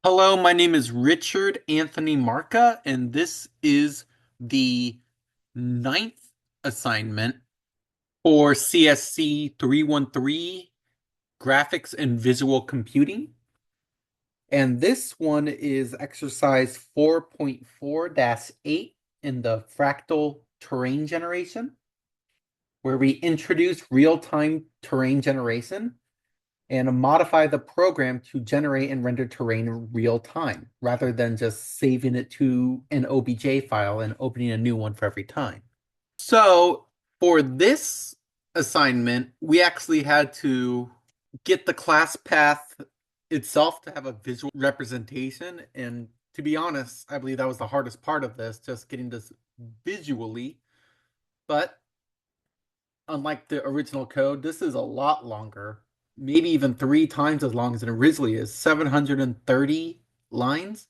Hello, my name is Richard Anthony Marca, and this is the ninth assignment for CSC313 Graphics and Visual Computing. And this one is exercise 4.4-8 in the fractal terrain generation, where we introduce real-time terrain generation and modify the program to generate and render terrain in real time, rather than just saving it to an OBJ file and opening a new one for every time. So for this assignment, we actually had to get the class path itself to have a visual representation. And to be honest, I believe that was the hardest part of this, just getting this visually. But unlike the original code, this is a lot longer, maybe even 3 times as long as it originally is, 730 lines,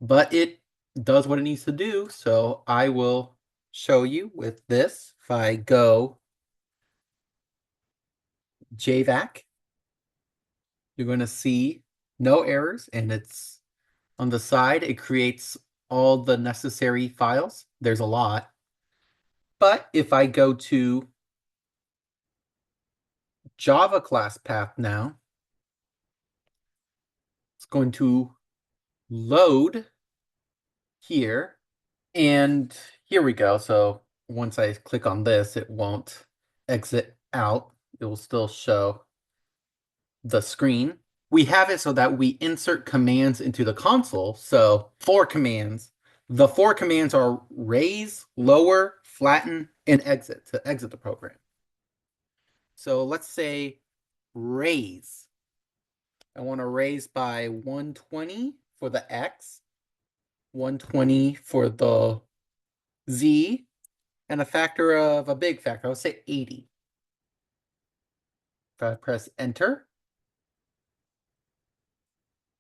but it does what it needs to do. So I will show you with this. If I go JVAC, you're going to see no errors, and it's on the side. It creates all the necessary files. There's a lot. But if I go to Java class path now, it's going to load here, and here we go. So once I click on this, it won't exit out. It will still show the screen. We have it so that we insert commands into the console. So 4 commands. The 4 commands are raise, lower, flatten, and exit to exit the program. So let's say raise. I want to raise by 120 for the X, 120 for the Z, and a factor of a big factor. I'll say 80. If I press enter,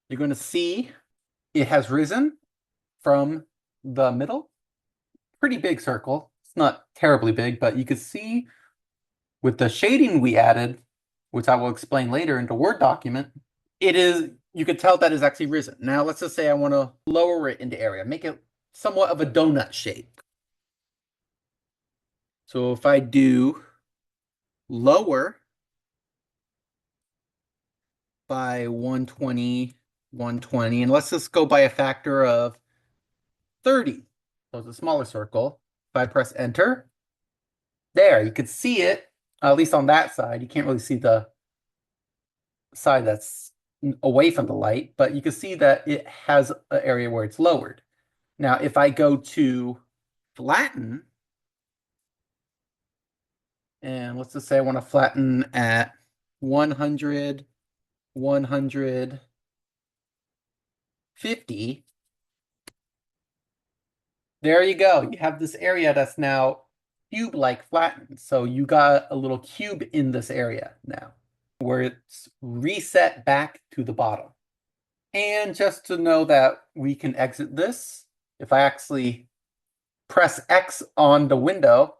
you're going to see it has risen from the middle. Pretty big circle. It's not terribly big, but you can see with the shading we added, which I will explain later in the Word document, you could tell that is actually risen. Now let's just say I want to lower it into area, make it somewhat of a donut shape. So if I do lower by 120, 120, and let's just go by a factor of 30. So it's a smaller circle. If I press enter, there, you could see it, at least on that side. You can't really see the side that's away from the light, but you can see that it has an area where it's lowered. Now, if I go to flatten, and let's just say I want to flatten at 100, 150, there you go. You have this area that's now cube-like flattened. So you got a little cube in this area now, where it's reset back to the bottom. And just to know that we can exit this, if I actually press X on the window,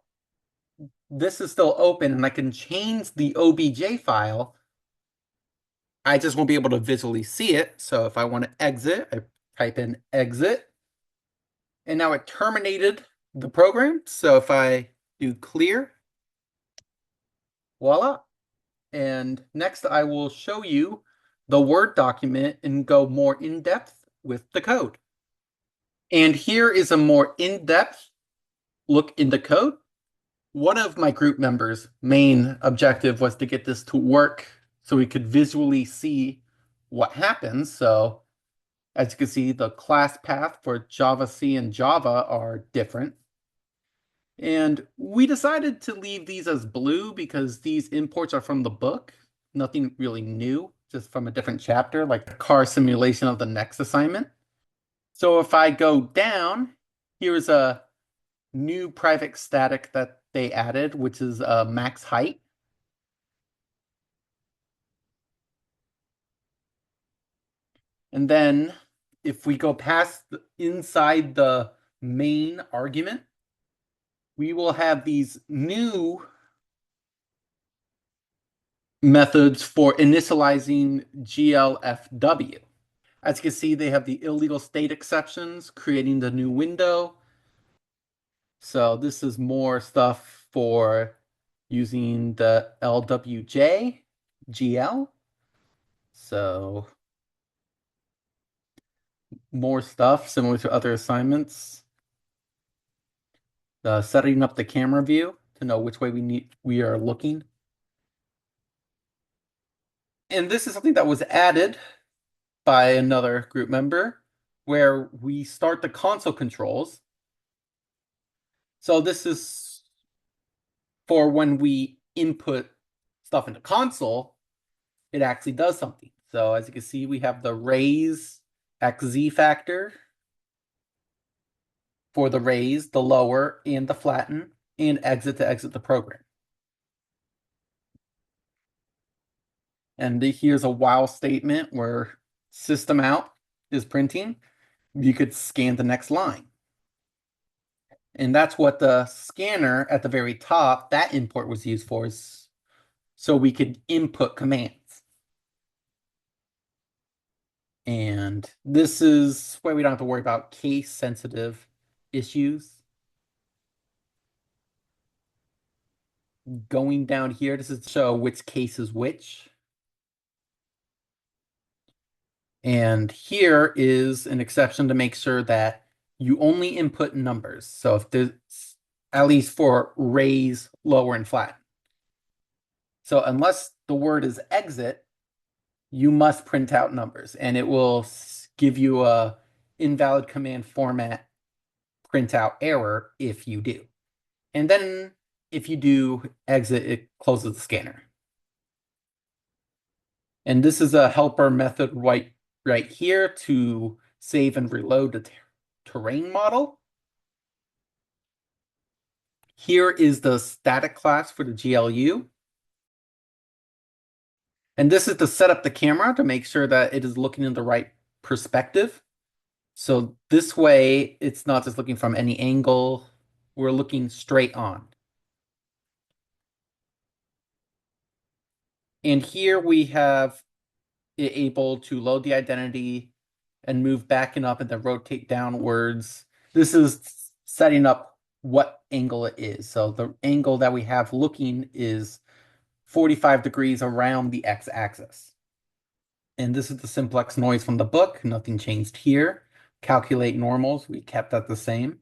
this is still open, and I can change the OBJ file. I just won't be able to visually see it. So if I want to exit, I type in exit, and now it terminated the program. So if I do clear, voila. And next I will show you the Word document and go more in depth with the code. And here is a more in-depth look in the code. One of my group members' main objective was to get this to work so we could visually see what happens. So as you can see, the class path for Java C and Java are different. And we decided to leave these as blue because these imports are from the book. Nothing really new, just from a different chapter, like the car simulation of the next assignment. So if I go down, here's a new prefix static that they added, which is max height. And then if we go past inside the main argument, we will have these new methods for initializing GLFW. As you can see, they have the illegal state exceptions, creating the new window. So this is more stuff for using the LWJ GL. So more stuff similar to other assignments. Setting up the camera view to know which way we are looking. And this is something that was added by another group member where we start the console controls. So this is for when we input stuff into console, it actually does something. So as you can see, we have the raise XZ factor for the raise, the lower, and the flatten, and exit to exit the program. And here's a while statement where system out is printing. You could scan the next line. And that's what the scanner at the very top, that import was used for, so we could input commands. And this is where we don't have to worry about case sensitive issues. Going down here, this is to show which case is which. And here is an exception to make sure that you only input numbers. So if there's, at least for raise, lower, and flat. So unless the word is exit, you must print out numbers, and it will give you a invalid command format printout error if you do. And then if you do exit, it closes the scanner. And this is a helper method right here to save and reload the terrain model. Here is the static class for the GLU. And this is to set up the camera to make sure that it is looking in the right perspective. So this way, it's not just looking from any angle. We're looking straight on. And here we have it able to load the identity and move back and up and then rotate downwards. This is setting up what angle it is. So the angle that we have looking is 45 degrees around the x-axis. And this is the simplex noise from the book. Nothing changed here. Calculate normals, we kept that the same.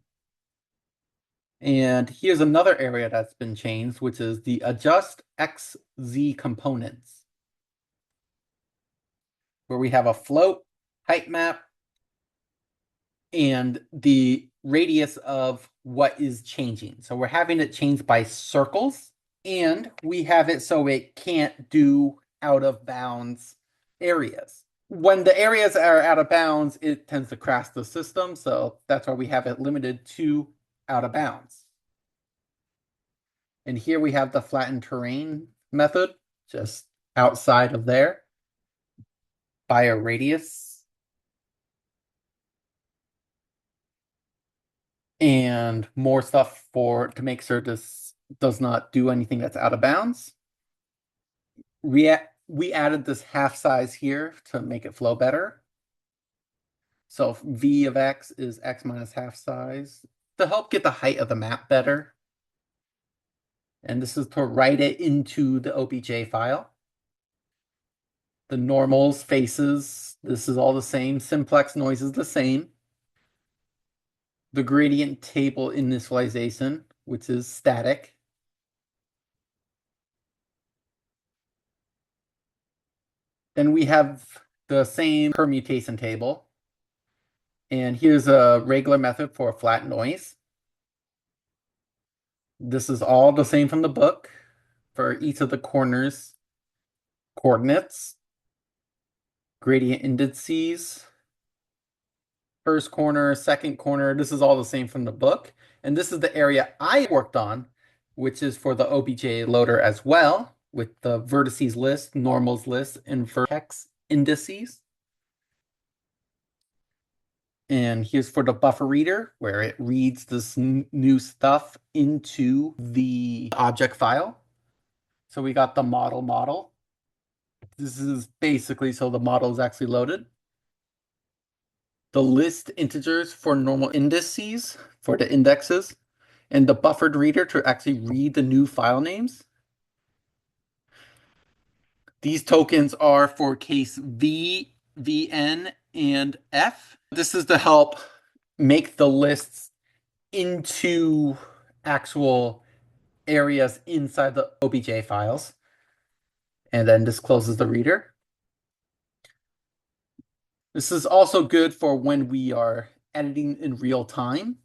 And here's another area that's been changed, which is the adjust XZ components, where we have a float, height map, and the radius of what is changing. So we're having it change by circles, and we have it so it can't do out of bounds areas. When the areas are out of bounds, it tends to crash the system. So that's why we have it limited to out of bounds. And here we have the flattened terrain method, just outside of there by a radius. And more stuff to make sure this does not do anything that's out of bounds. We added this half size here to make it flow better. So v of x is x minus half size to help get the height of the map better. And this is to write it into the OBJ file. The normals, faces, this is all the same. Simplex noise is the same. The gradient table initialization, which is static. Then we have the same permutation table. And here's a regular method for a flat noise. This is all the same from the book for each of the corners, coordinates, gradient indices, first corner, second corner. This is all the same from the book. And this is the area I worked on, which is for the OBJ loader as well, with the vertices list, normals list, and vertex indices. And here's for the buffer reader, where it reads this new stuff into the object file. So we got the model. This is basically so the model is actually loaded. the list integers for normal indices, for the indexes, and the buffered reader to actually read the new file names. These tokens are for case V, VN, and F. This is to help make the lists into actual areas inside the OBJ files. And then this closes the reader. This is also good for when we are editing in real time.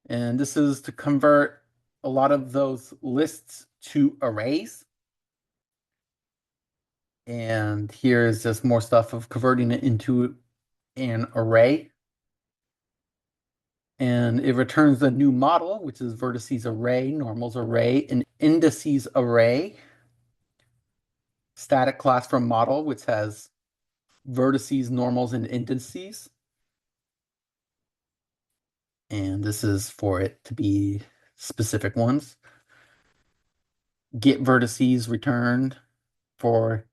And this is to convert a lot of those lists to arrays. And here's just more stuff of converting it into an array. And it returns a new model, which is vertices array, normals array, and indices array. Static class from model, which has vertices, normals, and indices. And this is for it to be specific ones. Get vertices returned for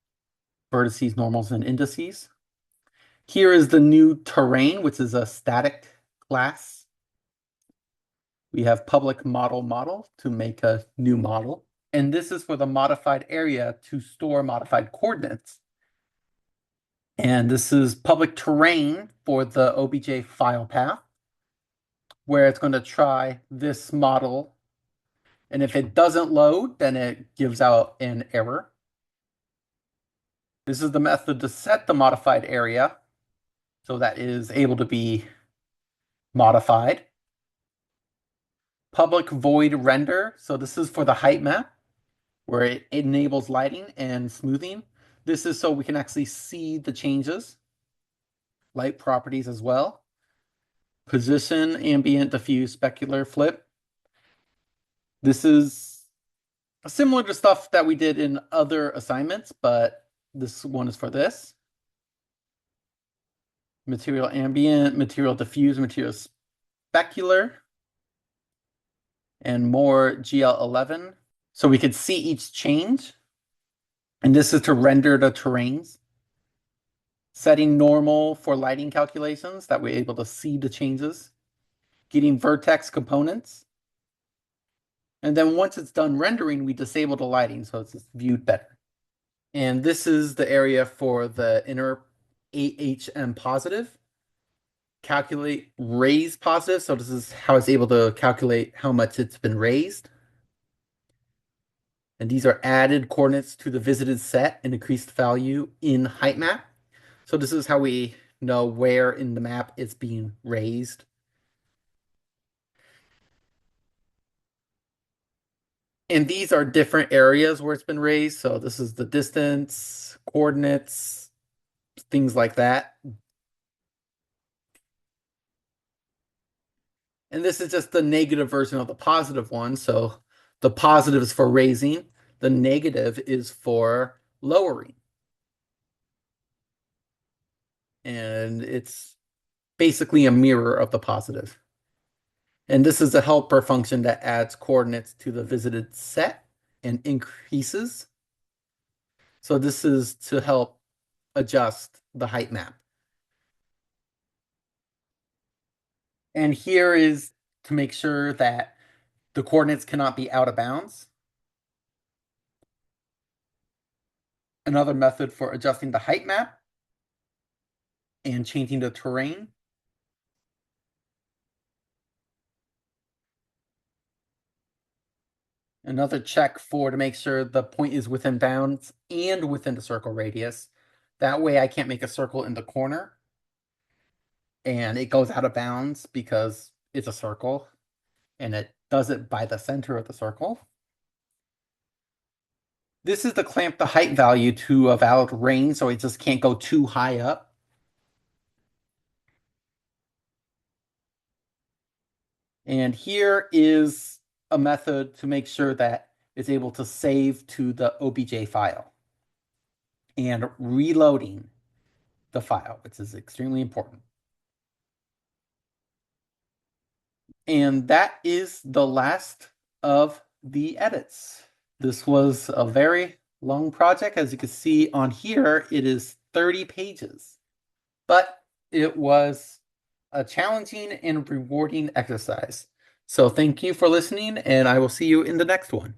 vertices, normals, and indices. Here is the new terrain, which is a static class. We have public model to make a new model. And this is for the modified area to store modified coordinates. And this is public terrain for the OBJ file path, where it's going to try this model. And if it doesn't load, then it gives out an error. This is the method to set the modified area, so that is able to be modified. Public void render. So this is for the height map, where it enables lighting and smoothing. This is so we can actually see the changes. Light properties as well. Position, ambient, diffuse, specular, flip. This is similar to stuff that we did in other assignments, but this one is for this. Material ambient, material diffuse, material specular, and more GL11. So we could see each change. And this is to render the terrains. Setting normal for lighting calculations, that we're able to see the changes. Getting vertex components. And then once it's done rendering, we disable the lighting so it's viewed better. And this is the area for the inner AHM positive. Calculate raise positive. So this is how it's able to calculate how much it's been raised. And these are added coordinates to the visited set and increased value in height map. So this is how we know where in the map it's being raised. And these are different areas where it's been raised. So this is the distance, coordinates, things like that. And this is just the negative version of the positive one. So the positive is for raising. The negative is for lowering. And it's basically a mirror of the positive. And this is a helper function that adds coordinates to the visited set and increases. So this is to help adjust the height map. And here is to make sure that the coordinates cannot be out of bounds. Another method for adjusting the height map and changing the terrain. Another check to make sure the point is within bounds and within the circle radius. That way I can't make a circle in the corner and it goes out of bounds because it's a circle and it does it by the center of the circle. This is to clamp the height value to a valid range so it just can't go too high up. And here is a method to make sure that it's able to save to the OBJ file and reloading the file, which is extremely important. And that is the last of the edits. This was a very long project. As you can see on here, it is 30 pages. But it was a challenging and rewarding exercise. So thank you for listening, and I will see you in the next one.